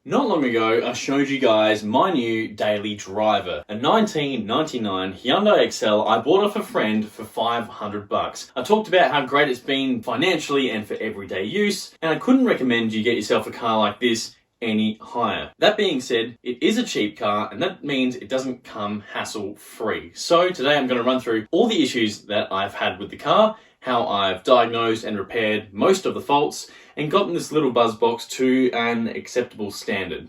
Not long ago, I showed you guys my new daily driver, a 1999 Hyundai Excel I bought off a friend for 500 bucks. I talked about how great it's been financially and for everyday use, and I couldn't recommend you get yourself a car like this any higher. That being said, it is a cheap car, and that means it doesn't come hassle-free. So today I'm going to run through all the issues that I've had with the car, how I've diagnosed and repaired most of the faults, and gotten this little buzz box to an acceptable standard.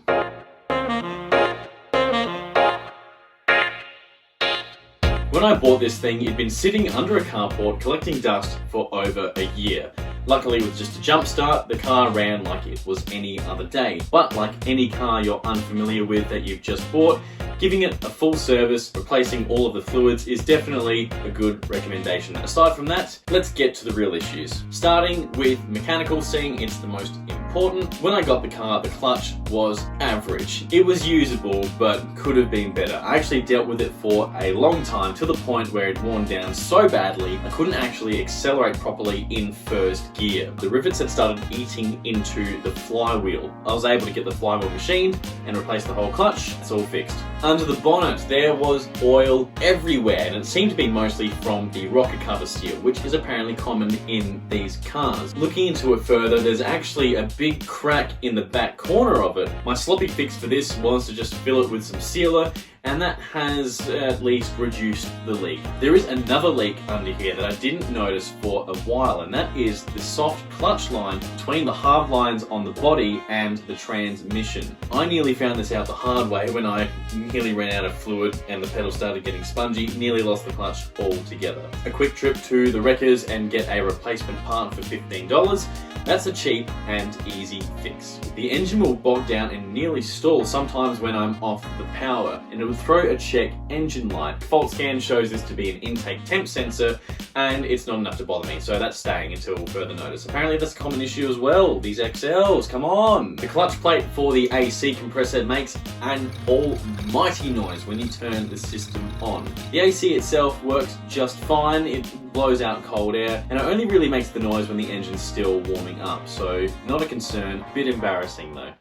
When I bought this thing, it'd been sitting under a carport collecting dust for over a year. Luckily, with just a jump start, the car ran like it was any other day. But like any car you're unfamiliar with that you've just bought, giving it a full service, replacing all of the fluids is definitely a good recommendation. Aside from that, let's get to the real issues. Starting with mechanical, seeing it's the most important. When I got the car, the clutch was average. It was usable, but could have been better. I actually dealt with it for a long time, to the point where it worn down so badly, I couldn't actually accelerate properly in first gear. The rivets had started eating into the flywheel. I was able to get the flywheel machined and replace the whole clutch. It's all fixed. Under the bonnet, there was oil everywhere, and it seemed to be mostly from the rocker cover seal, which is apparently common in these cars. Looking into it further, there's actually a big crack in the back corner of it. My sloppy fix for this was to just fill it with some sealer, and that has at least reduced the leak. There is another leak under here that I didn't notice for a while, and that is the soft clutch line between the hard lines on the body and the transmission. I nearly found this out the hard way when I nearly ran out of fluid and the pedal started getting spongy, nearly lost the clutch altogether. A quick trip to the wreckers and get a replacement part for $15. That's a cheap and easy fix. The engine will bog down and nearly stall sometimes when I'm off the power, and it will throw a check engine light. Fault scan shows this to be an intake temp sensor, and it's not enough to bother me, so that's staying until further notice. Apparently that's a common issue as well. These XLs, come on! The clutch plate for the AC compressor makes an almighty noise when you turn the system on. The AC itself works just fine. It blows out cold air, and it only really makes the noise when the engine's still warming up, so not a concern. A bit embarrassing though.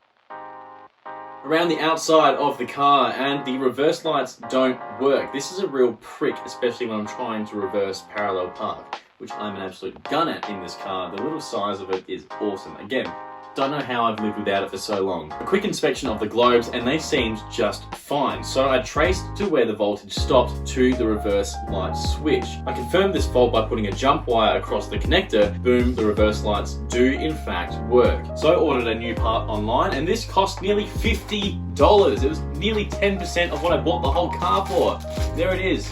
Around the outside of the car, and the reverse lights don't work. This is a real prick, especially when I'm trying to reverse parallel park, which I'm an absolute gun at in this car. The little size of it is awesome. Again, don't know how I've lived without it for so long. A quick inspection of the globes, and they seemed just fine. So I traced to where the voltage stopped to the reverse light switch. I confirmed this fault by putting a jump wire across the connector. Boom, the reverse lights do in fact work. So I ordered a new part online, and this cost nearly $50. It was nearly 10% of what I bought the whole car for. There it is.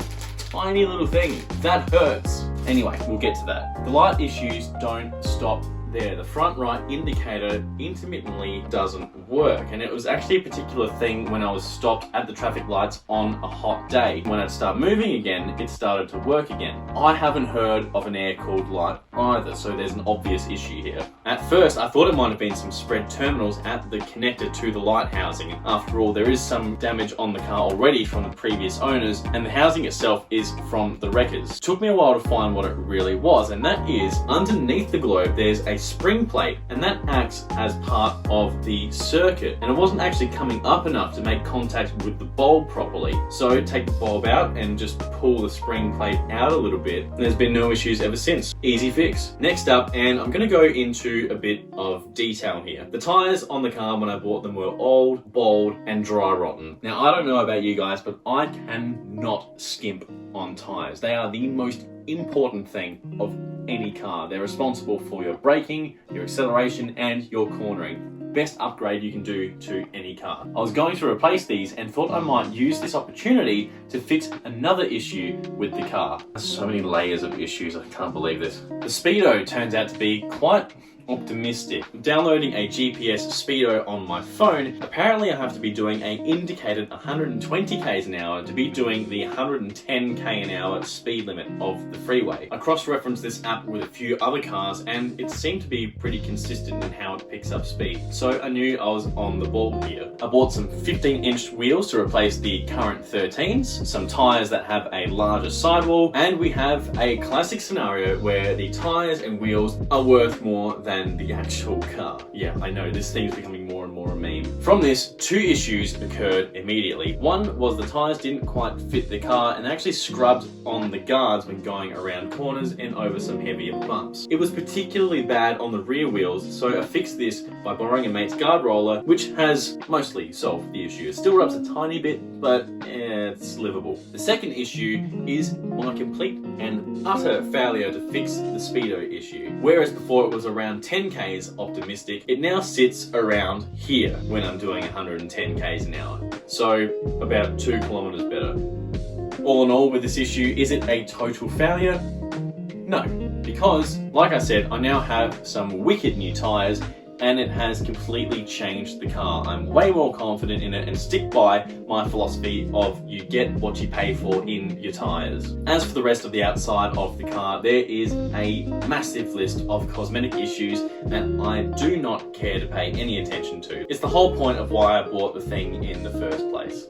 Tiny little thing. That hurts. Anyway, we'll get to that. The light issues don't stop there. The front right indicator intermittently doesn't work, and it was actually a particular thing when I was stopped at the traffic lights on a hot day. When I'd start moving again, it started to work again. I haven't heard of an air-cooled light either, so there's an obvious issue here. At first, I thought it might have been some spread terminals at the connector to the light housing. After all, there is some damage on the car already from the previous owners, and the housing itself is from the wreckers. It took me a while to find what it really was, and that is underneath the globe there's a spring plate, and that acts as part of the circuit, and it wasn't actually coming up enough to make contact with the bulb properly. So take the bulb out and just pull the spring plate out a little bit, and there's been no issues ever since. Easy fix. Next up, and I'm going to go into a bit of detail here. The tyres on the car when I bought them were old, bald, and dry rotten. Now I don't know about you guys, but I cannot skimp on tyres. They are the most important thing of any car. They're responsible for your braking, your acceleration, and your cornering. Best upgrade you can do to any car. I was going to replace these and thought I might use this opportunity to fix another issue with the car. So many layers of issues, I can't believe this. The speedo turns out to be quite optimistic. Downloading a GPS speedo on my phone, apparently I have to be doing a indicated 120 k's an hour to be doing the 110 k an hour speed limit of the freeway. I cross-referenced this app with a few other cars, and it seemed to be pretty consistent in how it picks up speed. So I knew I was on the ball here. I bought some 15-inch wheels to replace the current 13s, some tyres that have a larger sidewall, and we have a classic scenario where the tyres and wheels are worth more than than the actual car. Yeah, I know, this thing's becoming more and more a meme. From this, 2 issues occurred immediately. One was the tyres didn't quite fit the car and they actually scrubbed on the guards when going around corners and over some heavier bumps. It was particularly bad on the rear wheels, so I fixed this by borrowing a mate's guard roller, which has mostly solved the issue. It still rubs a tiny bit, but it's livable. The second issue is my complete and utter failure to fix the speedo issue. Whereas before it was around 10 k's optimistic, it now sits around here when I'm doing 110 k's an hour. So about 2 kilometers better. All in all with this issue, is it a total failure? No, because like I said, I now have some wicked new tyres and it has completely changed the car. I'm way more confident in it and stick by my philosophy of you get what you pay for in your tyres. As for the rest of the outside of the car, there is a massive list of cosmetic issues that I do not care to pay any attention to. It's the whole point of why I bought the thing in the first place.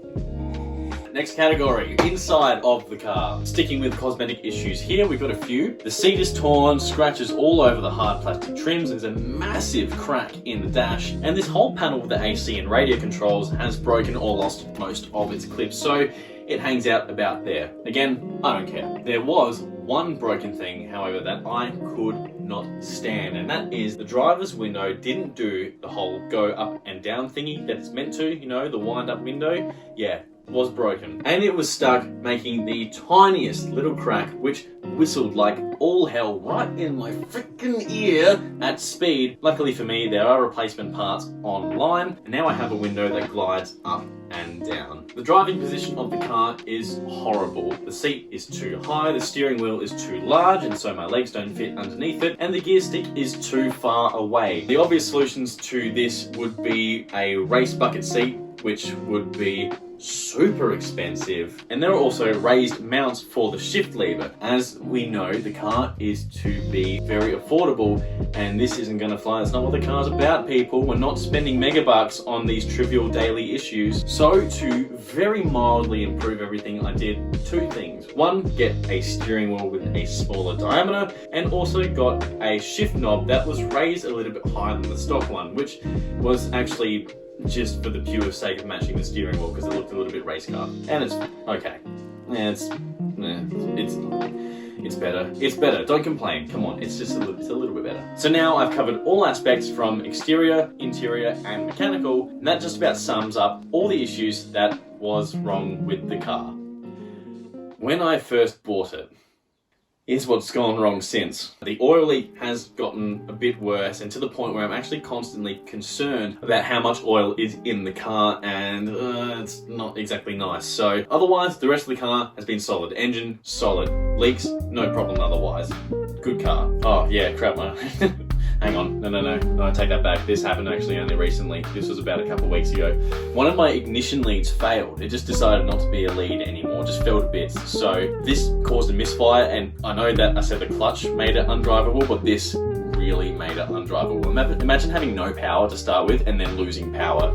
Next category, inside of the car. Sticking with cosmetic issues here, we've got a few. The seat is torn, scratches all over the hard plastic trims, there's a massive crack in the dash, and this whole panel with the AC and radio controls has broken or lost most of its clips, so it hangs out about there. Again, I don't care. There was one broken thing, however, that I could not stand, and that is the driver's window didn't do the whole go up and down thingy that it's meant to, you know, the wind up window. Yeah, was broken. And it was stuck, making the tiniest little crack, which whistled like all hell right in my freaking ear at speed. Luckily for me, there are replacement parts online, and now I have a window that glides up and down. The driving position of the car is horrible. The seat is too high, the steering wheel is too large, and so my legs don't fit underneath it, and the gear stick is too far away. The obvious solutions to this would be a race bucket seat, which would be super expensive, and there are also raised mounts for the shift lever. As we know, the car is to be very affordable, and this isn't going to fly. That's not what the car's about, people. We're not spending megabucks on these trivial daily issues. So to very mildly improve everything, I did 2 things. One, get a steering wheel with a smaller diameter, and also got a shift knob that was raised a little bit higher than the stock one, which was actually just for the pure sake of matching the steering wheel because it looked a little bit race car. And it's okay. Yeah, it's better. It's better. Don't complain. Come on, it's just a little bit better. So now I've covered all aspects from exterior, interior, and mechanical, and that just about sums up all the issues that was wrong with the car. When I first bought it, here's what's gone wrong since. The oil leak has gotten a bit worse, and to the point where I'm actually constantly concerned about how much oil is in the car, and it's not exactly nice. So otherwise, the rest of the car has been solid. Engine, solid. Leaks, no problem otherwise. Good car. Oh yeah, crap. Hang on, no, I take that back. This happened actually only recently. This was about a couple of weeks ago. One of my ignition leads failed. It just decided not to be a lead anymore, just fell to bits. So this caused a misfire, and I know that I said the clutch made it undrivable, but this really made it undrivable. Imagine having no power to start with and then losing power.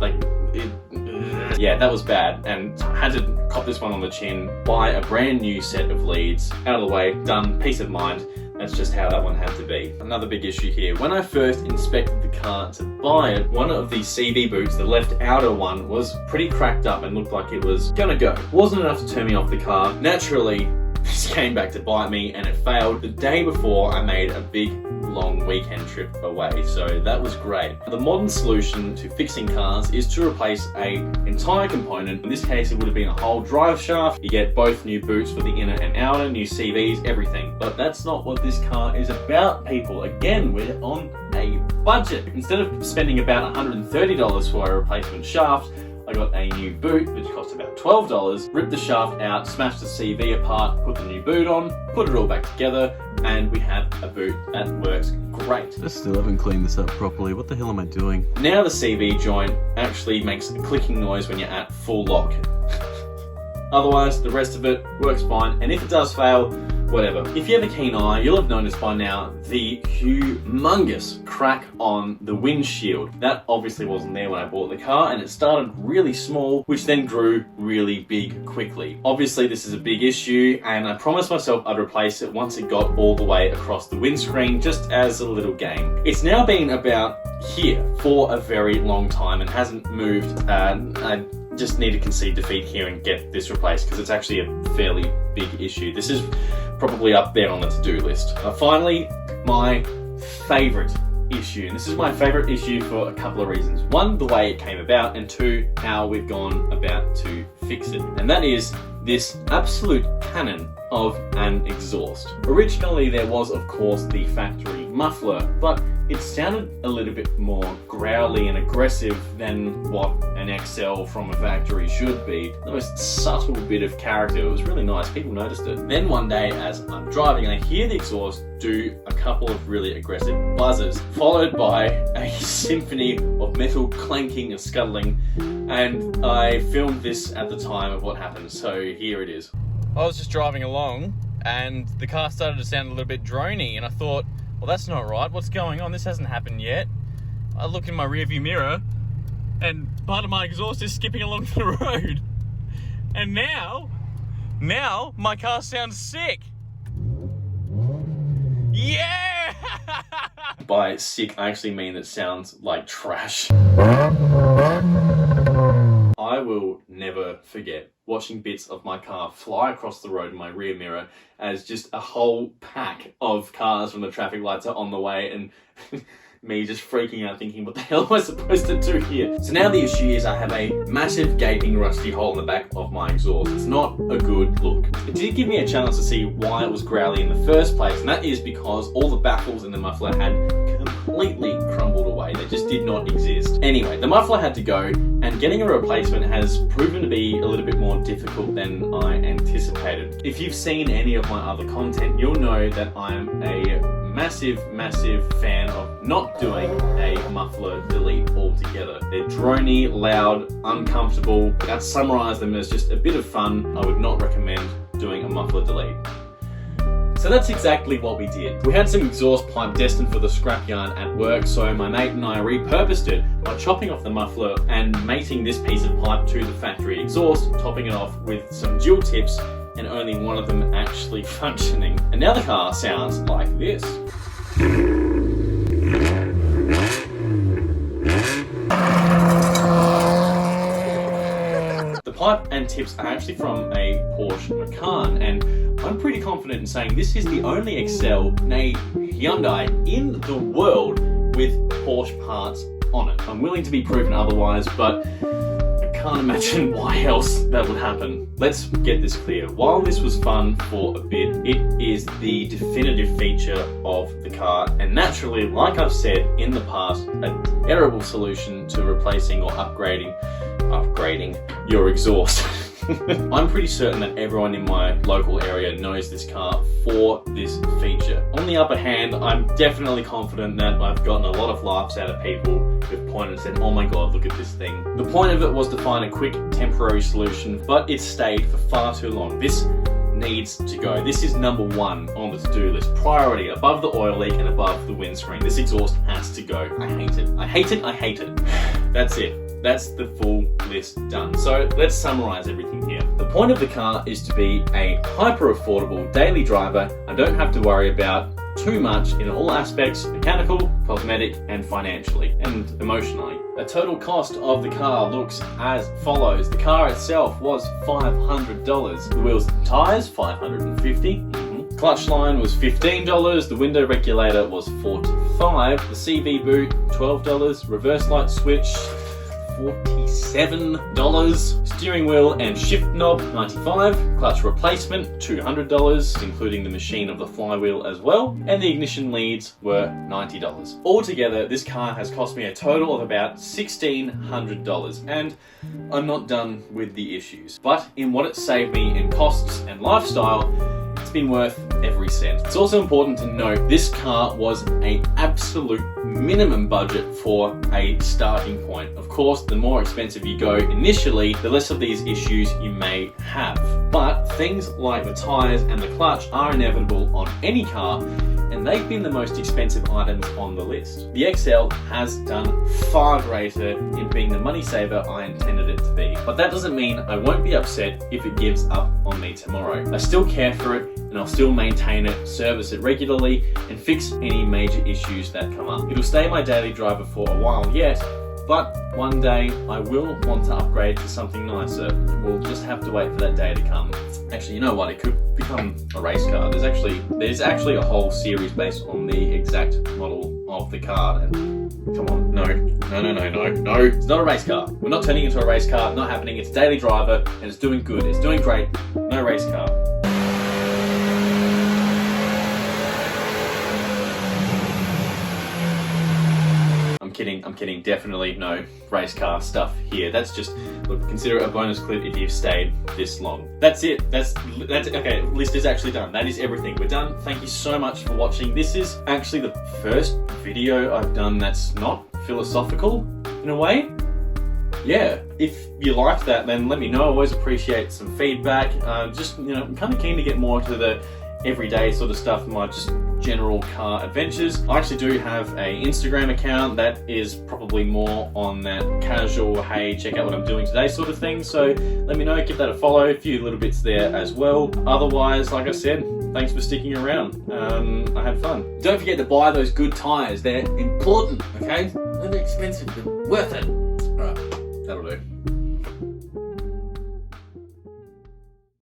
Yeah, that was bad, and I had to cop this one on the chin, buy a brand new set of leads, out of the way, done, peace of mind. That's just how that one had to be. Another big issue here. When I first inspected the car to buy it, one of the CV boots, the left outer one, was pretty cracked up and looked like it was gonna go. Wasn't enough to turn me off the car. Naturally, this came back to bite me and it failed the day before I made a big long weekend trip away, so that was great. The modern solution to fixing cars is to replace an entire component. In this case, it would have been a whole drive shaft. You get both new boots for the inner and outer, new CVs, everything. But that's not what this car is about, people. Again, we're on a budget. Instead of spending about $130 for a replacement shaft, I got a new boot, which cost about $12, ripped the shaft out, smashed the CV apart, put the new boot on, put it all back together, and we have a boot that works great. I still haven't cleaned this up properly. What the hell am I doing? Now the CV joint actually makes a clicking noise when you're at full lock. Otherwise, the rest of it works fine, and if it does fail, whatever. If you have a keen eye, you'll have noticed by now the humongous crack on the windshield. That obviously wasn't there when I bought the car, and it started really small, which then grew really big quickly. Obviously this is a big issue, and I promised myself I'd replace it once it got all the way across the windscreen, just as a little game. It's now been about here for a very long time and hasn't moved. I just need to concede defeat here and get this replaced, because it's actually a fairly big issue. This is probably up there on the to-do list. Finally, my favourite issue, and this is my favourite issue for a couple of reasons. One, the way it came about, and two, how we've gone about to fix it. And that is this absolute cannon of an exhaust. Originally there was of course the factory muffler, but it sounded a little bit more growly and aggressive than what an XL from a factory should be. The most subtle bit of character. It was really nice, people noticed it. Then one day as I'm driving, I hear the exhaust do a couple of really aggressive buzzes, followed by a symphony of metal clanking and scuttling, and I filmed this at the time of what happened, so here it is. I was just driving along and the car started to sound a little bit drony, and I thought, well, that's not right. What's going on? This hasn't happened yet. I look in my rearview mirror and part of my exhaust is skipping along the road. And now my car sounds sick. Yeah! By sick, I actually mean it sounds like trash. I will never forget watching bits of my car fly across the road in my rear mirror as just a whole pack of cars from the traffic lights are on the way, and me just freaking out thinking, what the hell am I supposed to do here? So now the issue is I have a massive gaping rusty hole in the back of my exhaust. It's not a good look. It did give me a chance to see why it was growly in the first place, and that is because all the baffles in the muffler had completely crumbled away. They just did not exist. Anyway, the muffler had to go, and getting a replacement has proven to be a little bit more difficult than I anticipated. If you've seen any of my other content, you'll know that I'm a massive fan of not doing a muffler delete altogether. They're drony, loud, uncomfortable. I'd summarize them as just a bit of fun. I would not recommend doing a muffler delete. So that's exactly what we did. We had some exhaust pipe destined for the scrapyard at work, so my mate and I repurposed it by chopping off the muffler and mating this piece of pipe to the factory exhaust, topping it off with some dual tips and only one of them actually functioning. And now the car sounds like this. The pipe and tips are actually from a Porsche Macan, and I'm pretty confident in saying this is the only XL, nay Hyundai, in the world with Porsche parts on it. I'm willing to be proven otherwise, but I can't imagine why else that would happen. Let's get this clear. While this was fun for a bit, it is the definitive feature of the car, and naturally, like I've said in the past, a terrible solution to replacing or upgrading your exhaust. I'm pretty certain that everyone in my local area knows this car for this feature. On the other hand, I'm definitely confident that I've gotten a lot of laughs out of people who've pointed and said, oh my god, look at this thing. The point of it was to find a quick temporary solution, but it stayed for far too long. This needs to go. This is number one on the to-do list. Priority, above the oil leak and above the windscreen. This exhaust has to go. I hate it. I hate it. I hate it. That's it. That's the full list done. So let's summarize everything here. The point of the car is to be a hyper affordable daily driver. I don't have to worry about too much in all aspects: mechanical, cosmetic, and financially, and emotionally. The total cost of the car looks as follows. The car itself was $500. The wheels and tires, $550. Clutch line was $15. The window regulator was $45. The CV boot, $12. Reverse light switch, $47. Steering wheel and shift knob, $95. Clutch replacement, $200, including the machine of the flywheel as well. And the ignition leads were $90. Altogether, this car has cost me a total of about $1,600. And I'm not done with the issues. But in what it saved me in costs and lifestyle, it's been worth every cent. It's also important to note this car was an absolute minimum budget for a starting point. Of course, the more expensive you go initially, the less of these issues you may have. But things like the tires and the clutch are inevitable on any car, and they've been the most expensive items on the list. The XL has done far greater in being the money saver I intended it to be. But that doesn't mean I won't be upset if it gives up on me tomorrow. I still care for it, and I'll still maintain it, service it regularly, and fix any major issues that come up. It'll stay my daily driver for a while yet, but one day I will want to upgrade to something nicer. We'll just have to wait for that day to come. Actually, you know what? It could become a race car. There's actually a whole series based on the exact model of the car. And come on, no. It's not a race car. We're not turning it into a race car. Not happening. It's a daily driver, and it's doing good. It's doing great. No race car. I'm kidding, definitely no race car stuff here. That's just, look, consider it a bonus clip if you've stayed this long. That's it, that's okay, list is actually done. That is everything, we're done. Thank you so much for watching. This is actually the first video I've done that's not philosophical, in a way. Yeah, if you liked that, then let me know. I always appreciate some feedback. Just, you know, I'm kind of keen to get more to the everyday sort of stuff, my just general car adventures. I actually do have a Instagram account that is probably more on that casual, hey, check out what I'm doing today sort of thing. So let me know, give that a follow, a few little bits there as well. Otherwise, like I said, thanks for sticking around. I had fun. Don't forget to buy those good tires. They're important, okay? They're expensive, but worth it. All right, that'll do.